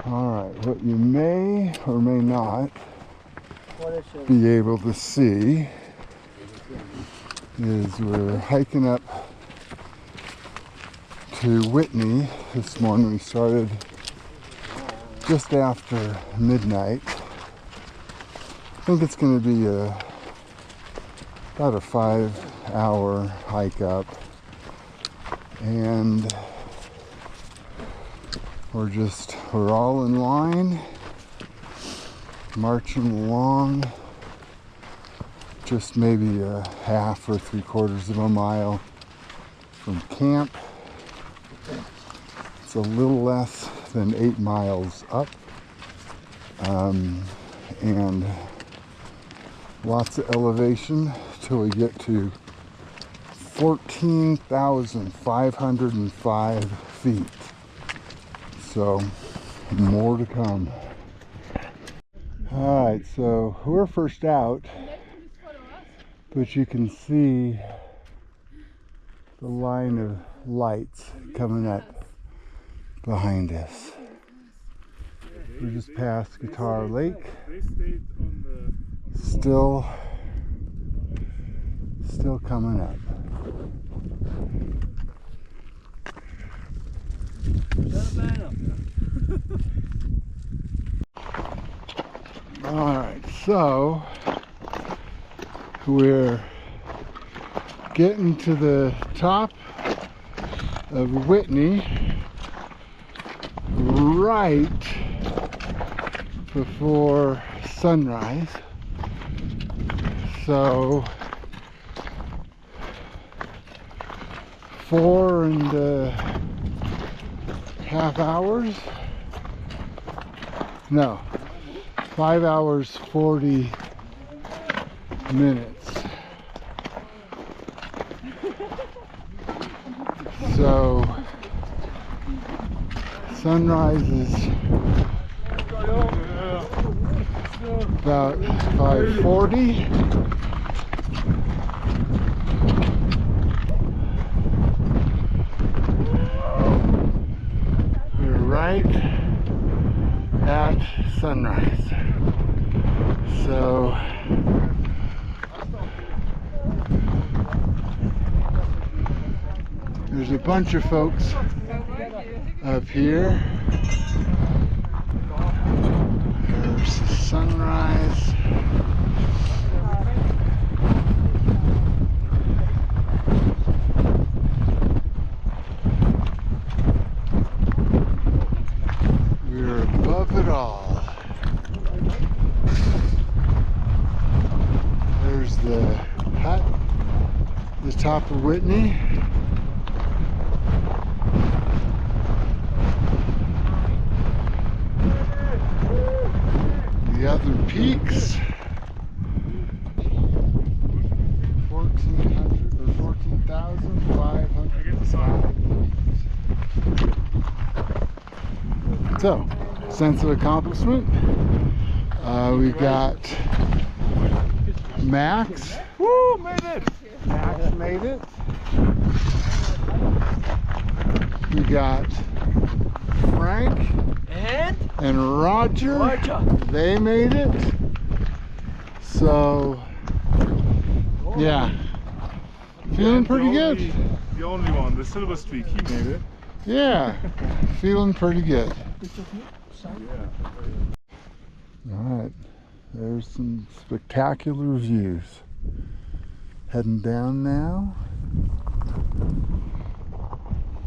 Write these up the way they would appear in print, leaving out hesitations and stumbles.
Alright, what you may or may not be able to see is we're hiking up to Whitney this morning. We started just after midnight. I think it's going to be about a 5-hour hike up, and we're all in line, marching along, just maybe a half or 3/4 of a mile from camp. It's a little less than 8 miles up, and lots of elevation till we get to 14,505 feet. So more to come. Alright, so we're first out, but you can see the line of lights coming up behind us. We're just past Guitar Lake. Still coming up. Alright, so we're getting to the top of Whitney right before sunrise. So 4.5 hours? No, 5 hours 40 minutes. So sunrise is about 5:40. We're right at sunrise. So there's a bunch of folks up here. There's the sunrise. We're above it all. There's the hut, the top of Whitney. The other peaks, 1,400 or 14,505. So, sense of accomplishment. We got Max. Woo! Made it! Max made it. We got Frank and Roger. They made it. So yeah, feeling pretty good. The only one, the silver streak, he made it. Yeah, feeling pretty good. Alright, there's some spectacular views. Heading down now.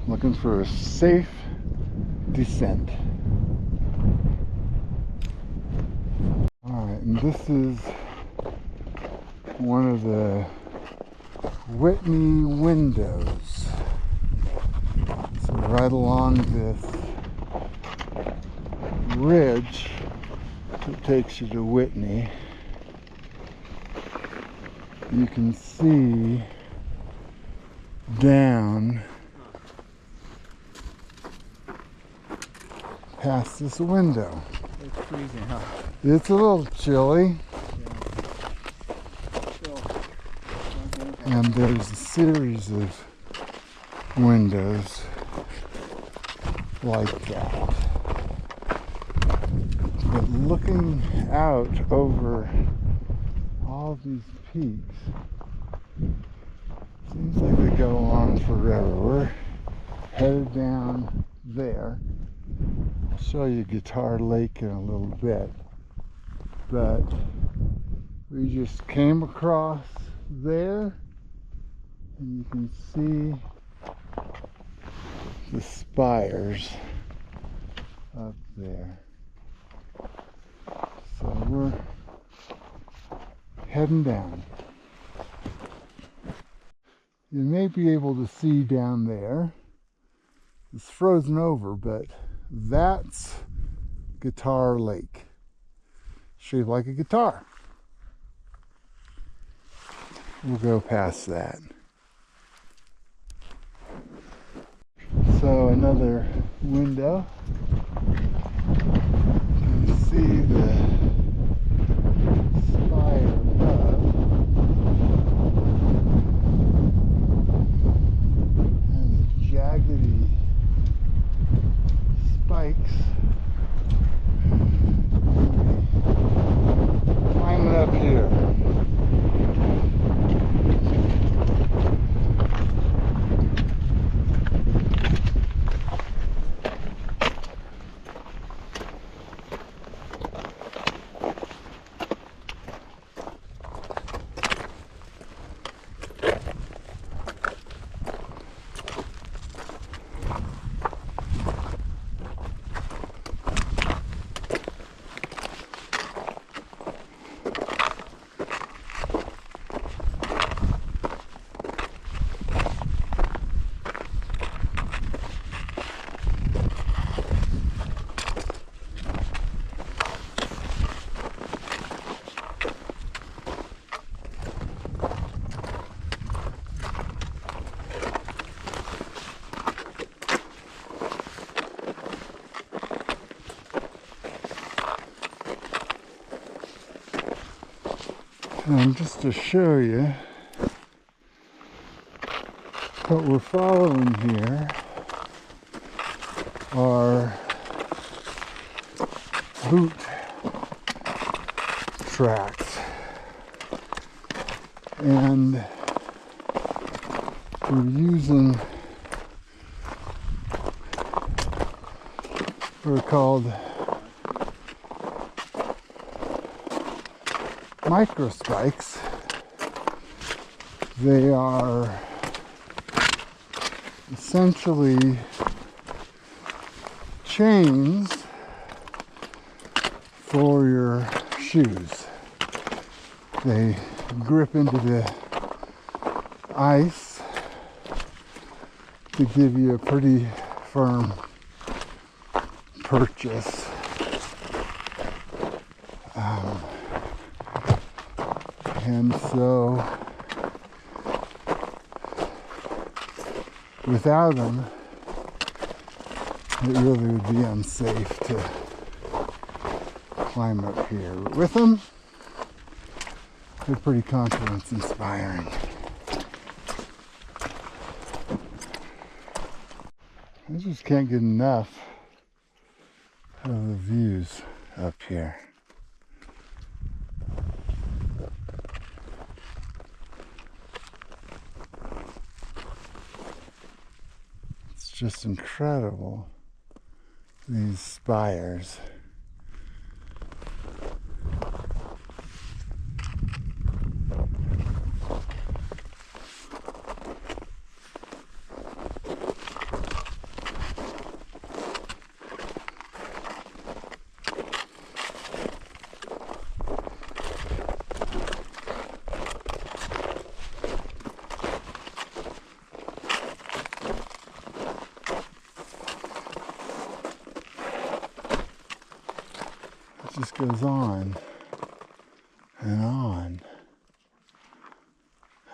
Looking for a safe descent. Alright, and this is one of the Whitney windows. So right along this ridge that takes you to Whitney, you can see down past this window. It's freezing, huh? It's a little chilly. And there's a series of windows like that. But looking out over all these peaks, seems like they go on forever. We're headed down there. I'll show you Guitar Lake in a little bit, but we just came across there, and you can see the spires up there. So we're heading down. You may be able to see down there, it's frozen over, but that's Guitar Lake, shaped like a guitar. We'll go past that. So another window. You can see the spire above. And the jaggedy spikes. Climbing up here. And just to show you what we're following here are boot tracks, and we're using what are called micro spikes. They are essentially chains for your shoes. They grip into the ice to give you a pretty firm purchase. And so without them, it really would be unsafe to climb up here. But with them, they're pretty confidence inspiring. I just can't get enough of the views up here. It's just incredible, these spires. Just goes on and on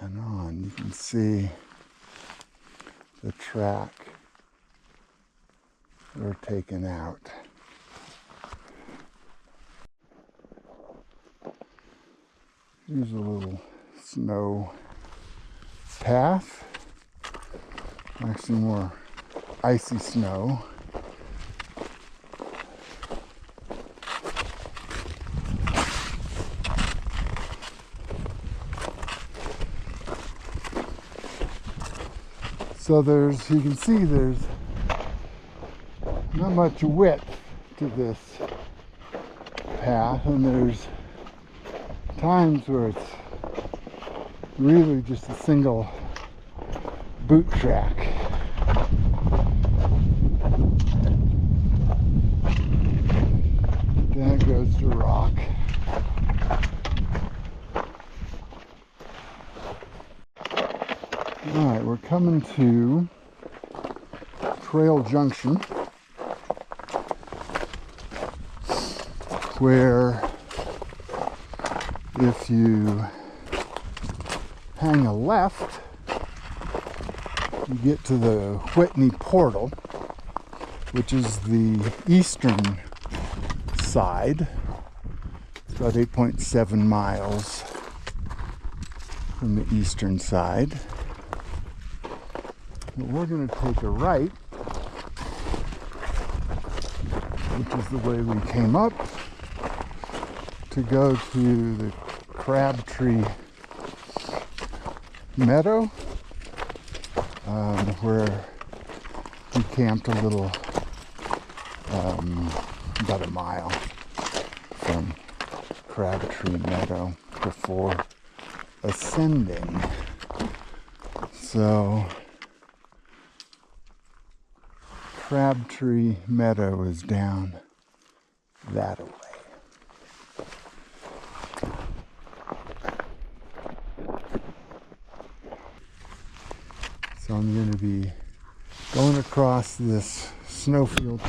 and on. You can see the track we're taking out. Here's a little snow path. Actually more icy snow. So you can see there's not much width to this path, and there's times where it's really just a single boot track. Then it goes to rock. Alright, we're coming to Trail Junction, where if you hang a left, you get to the Whitney portal, which is the eastern side. It's about 8.7 miles from the eastern side. But we're going to take a right, which is the way we came up, to go to the Crabtree Meadow, where we camped a little, about a mile from Crabtree Meadow before ascending. So Crabtree Meadow is down that way. So I'm going to be going across this snowfield.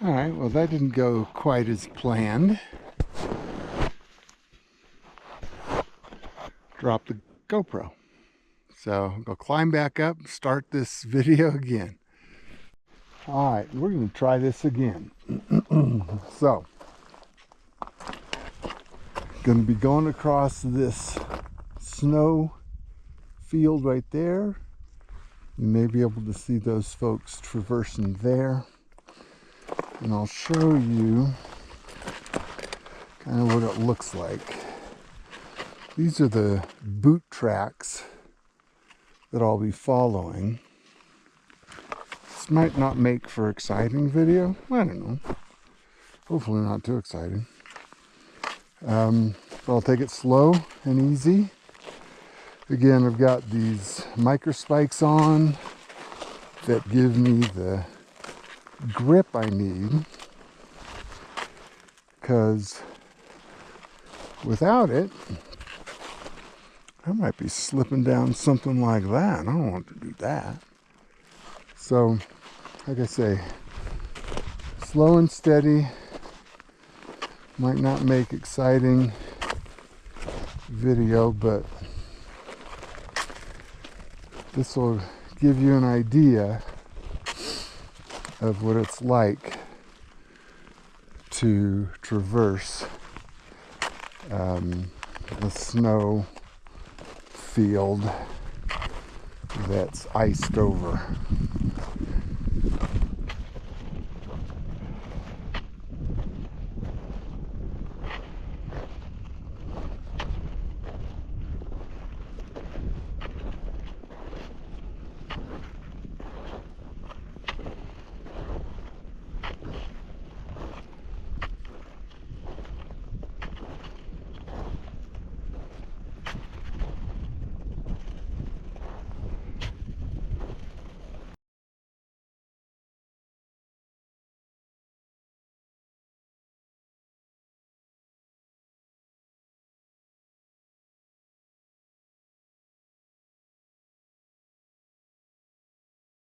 Alright, well that didn't go quite as planned. Drop the GoPro. So I'll climb back up, start this video again. Alright, we're going to try this again. So, going to be going across this snow field right there. You may be able to see those folks traversing there. And I'll show you kind of what it looks like. These are the boot tracks that I'll be following. This might not make for exciting video. I don't know. Hopefully not too exciting. But I'll take it slow and easy. Again, I've got these micro spikes on that give me the grip I need, because without it I might be slipping down something like that. I don't want to do that. So like I say, slow and steady. Might not make exciting video, but this will give you an idea of what it's like to traverse a snow field that's iced over.